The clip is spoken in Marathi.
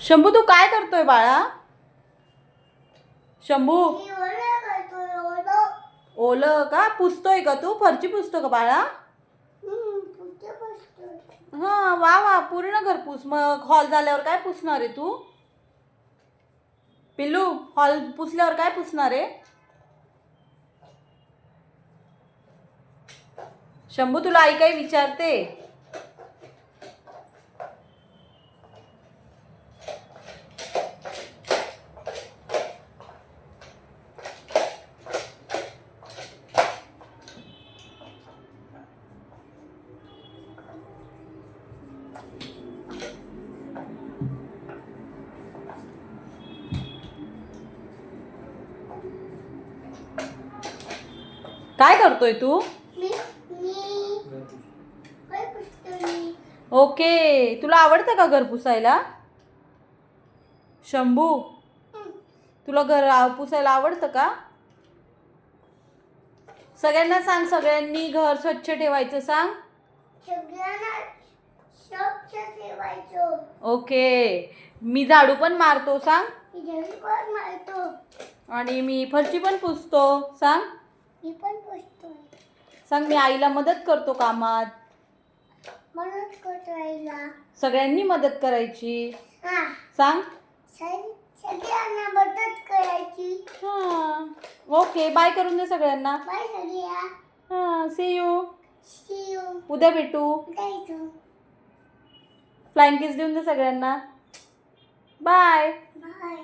शंभू तू काय करतोय बाळा? शंभू ओलं का पुसतोय का तू? फरची पुसतो का बाळा? हा वा वा पूर्ण घर पुस. मग हॉल झाल्यावर काय पुसणार आहे तू? पिल्लू हॉल पुसल्यावर काय पुसणार आहे? शंभू तुला आई काही विचारते. काय करतोय तू? ओके तुला आवडतं का घर पुसायला? शंभू तुला घर पुसायला आवडतं का? सगळ्यांना सांग, सगळ्यांनी घर स्वच्छ ठेवायचं सांग. ओके मी झाडू पण मारतो सांग. आणि मी फरची पण पुसतो सांग. सांग मी आईला मदत करतो कामात. सगळ्यांनी मदत करायची सांग. सगळ्यांना मदत करायची. हां ओके बाय करून दे सगळ्यांना. बाय सगळ्या. हां सी यू. C you. उद्या भेटू. फ्लाइंग किस देऊन दे सगळ्यांना. बाय. बाय.